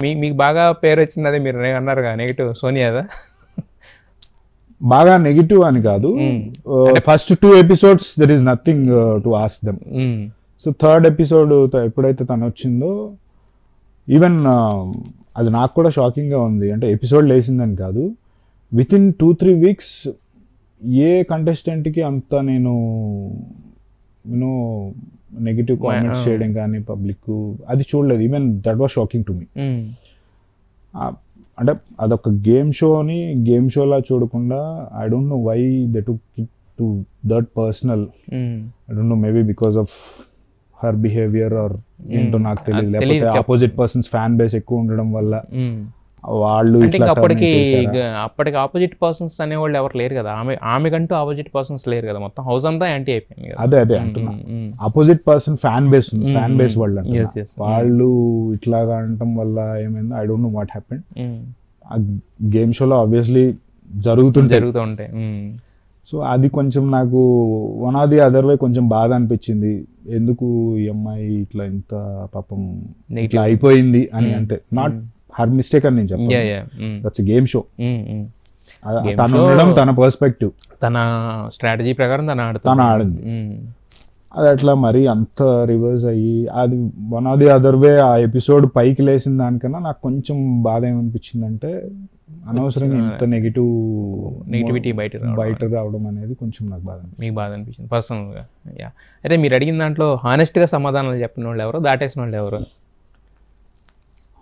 మీకు బాగా పేరు వచ్చింది అదే మీరు అన్నారుగా నెగిటివ్ సోనియాదా? బాగా నెగిటివ్ అని కాదు, first 2 episodes there is nothing to ask them. So third episode ఎప్పుడైతే తను వచ్చిందో ఈవెన్ అది నాకు కూడా షాకింగ్గా ఉంది. అంటే ఎపిసోడ్ లేసిందని కాదు, విత్ ఇన్ 2-3 weeks ఏ కంటెస్టెంట్కి అంత నేను యూనో నెగిటివ్ కామెంట్స్ చేయడం కానీ పబ్లిక్ అది చూడలేదు. Even that was shocking to me. అంటే అదొక గేమ్ షోలా చూడకుండా I don't know why they took it to that personal. I don't know, maybe because of her behaviour or ఏంటో నాకు తెలియదు, లేకపోతే ఆపోజిట్ పర్సన్స్ ఫ్యాన్ బేస్ ఎక్కువ ఉండడం వల్ల వాళ్ళు అప్పటికి ఆపోజిట్ పర్సన్స్ అనేవాళ్ళు ఎవరు లేరు కదా, ఆమెకంటూ ఆపోజిట్ పర్సన్స్ లేరు కదా, మొత్తం హౌస్ అంతా యాంటీ అయిపోయింది కదా. అదే అంటున్నా, ఆపోజిట్ పర్సన్ ఫ్యాన్ బేస్ వాళ్ళు వాళ్ళు ఇట్లాగా అనటం వల్ల ఏమైందో I don't know what happened. ఆ గేమ్ షోలో ఆబ్వియస్లీ జరుగుతుంటాయి. సో అది కొంచెం నాకు one or the other way కొంచెం బాధ అనిపించింది. ఎందుకు ఈ అమ్మాయి ఇట్లా ఇంత పాపం ఇట్లా అయిపోయింది అని. అంతే, నాట్ హర్ మిస్టేక్ అని నేను చెప్పాను. That's game show. తను ఉండడం, తన పర్స్పెక్టివ్, తన స్ట్రాటజీ ప్రకారం తను ఆడింది. అది అట్లా మరి అంత రివర్స్ అయ్యి అది one or the other way ఆ ఎపిసోడ్ పైకి లేసిన దానికన్నా నాకు కొంచెం బాధ ఏమనిపించిందంటే అనవసరంగా ఇంత నెగిటివిటీ బయట రావడం అనేది కొంచెం నాకు మీకు బాధ అనిపించింది పర్సనల్గా. అయితే మీరు అడిగిన దాంట్లో హానెస్ట్గా సమాధానాలు చెప్పిన వాళ్ళు ఎవరు, దాటేసిన వాళ్ళు ఎవరు?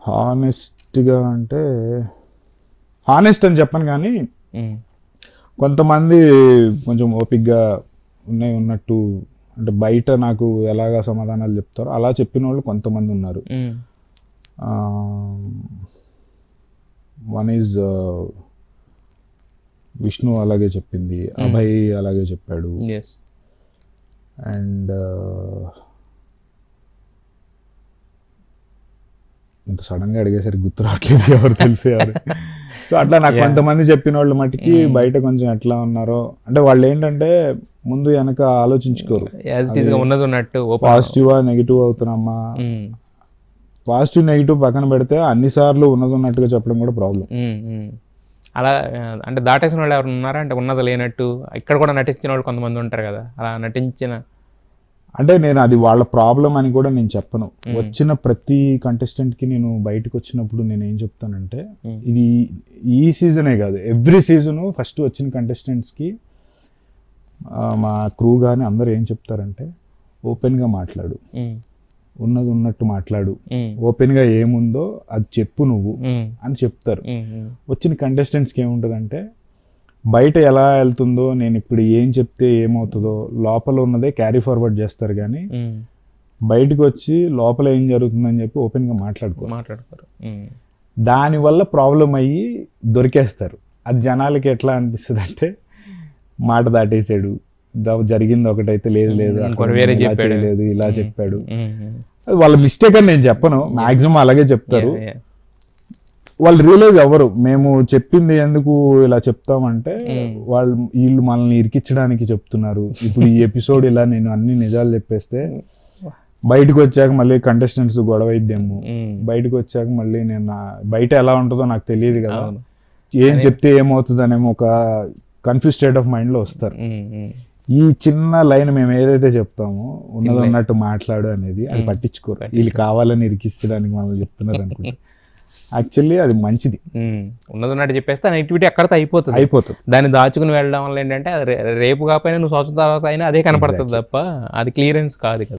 హానెస్ట్గా అంటే హానెస్ట్ అని చెప్పను, కానీ కొంతమంది కొంచెం ఓపిక్గా ఉన్నట్టు, అంటే బయట నాకు ఎలాగా సమాధానాలు చెప్తారో అలా చెప్పిన వాళ్ళు కొంతమంది ఉన్నారు. వన్ ఈజ్ విష్ణు అలాగే చెప్పింది, అభయ్ అలాగే చెప్పాడు, అండ్ ఇంత సడన్గా అడిగేసరికి గుర్తు రావట్లేదు ఎవరు తెలిసేవారు. సో అట్లా నాకు కొంతమంది చెప్పిన వాళ్ళు మటుకి బయట కొంచెం ఎట్లా ఉన్నారో, అంటే వాళ్ళు ఏంటంటే ముందు వెనక ఆలోచించుకోరు, పాజిటివా నెగిటివ్ అవుతున్నామా. పాజిటివ్ నెగిటివ్ పక్కన పెడితే అన్నిసార్లు ఉన్నది ఉన్నట్టుగా చెప్పడం కూడా ప్రాబ్లం. అలా అంటే దాటేసిన వాళ్ళు ఎవరు ఉన్నారా? అంటే ఉన్నది లేనట్టు ఇక్కడ కూడా నటించిన వాళ్ళు కొంతమంది ఉంటారు కదా, అలా నటించిన అంటే నేను అది వాళ్ళ ప్రాబ్లం అని కూడా నేను చెప్పను. వచ్చిన ప్రతి కంటెస్టెంట్కి నేను బయటకు వచ్చినప్పుడు నేను ఏం చెప్తానంటే, ఇది ఈ సీజనే కాదు, ఎవ్రీ సీజను ఫస్ట్ వచ్చిన కంటెస్టెంట్స్కి మా క్రూ కానీ అందరూ ఏం చెప్తారంటే, ఓపెన్గా మాట్లాడు, ఉన్నది ఉన్నట్టు మాట్లాడు, ఓపెన్గా ఏముందో అది చెప్పు నువ్వు అని చెప్తారు. వచ్చిన కంటెస్టెంట్స్కి ఏముంటుందంటే, బయట ఎలా వెళ్తుందో, నేను ఇప్పుడు ఏం చెప్తే ఏమవుతుందో, లోపల ఉన్నదే క్యారీ ఫార్వర్డ్ చేస్తారు, కానీ బయటకు వచ్చి లోపల ఏం జరుగుతుందని చెప్పి ఓపెన్గా మాట్లాడుకోరు. దానివల్ల ప్రాబ్లం అయ్యి దొరికేస్తారు. అది జనాలకి ఎట్లా అనిపిస్తుంది అంటే, మాట దాటేసాడు, జరిగింది ఒకటైతే లేదు చేయలేదు, ఇలా చెప్పాడు. అది వాళ్ళ మిస్టేక్ అని నేను చెప్పను, మాక్సిమం అలాగే చెప్తారు. వాళ్ళు రియలైజ్ అవ్వరు, మేము చెప్పింది ఎందుకు ఇలా చెప్తామంటే వీళ్ళు మనల్ని ఇరికించడానికి చెప్తున్నారు. ఇప్పుడు ఈ ఎపిసోడ్ ఇలా నేను అన్ని నిజాలు చెప్పేస్తే బయటకు వచ్చాక మళ్ళీ కంటెస్టెంట్స్ గొడవ అయిద్దేమో, బయటకు వచ్చాక మళ్ళీ నేను బయట ఎలా ఉంటుందో నాకు తెలియదు కదా, ఏం చెప్తే ఏమవుతుంది అనేమో ఒక కన్ఫ్యూజ్ స్టేట్ ఆఫ్ మైండ్లో వస్తారు. ఈ చిన్న లైన్ మేము ఏదైతే చెప్తామో, ఉన్నది ఉన్నట్టు మాట్లాడు అనేది, అది పట్టించుకోరు. వీళ్ళు కావాలని ఇరికించడానికి మనం చెప్తున్నారు అనుకుంటే యాక్చువల్లీ అది మంచిది. ఉన్నది ఉన్నట్టు చెప్పేస్తే నెగిటివిటీ అక్కడితో అయిపోతుంది. దాన్ని దాచుకుని వెళ్ళడం వల్ల ఏంటంటే, రేపు కాకపోయినా నువ్వు సంవత్సరం తర్వాత అయినా అదే కనపడుతుంది తప్ప అది క్లియరెన్స్ కాదు కదా.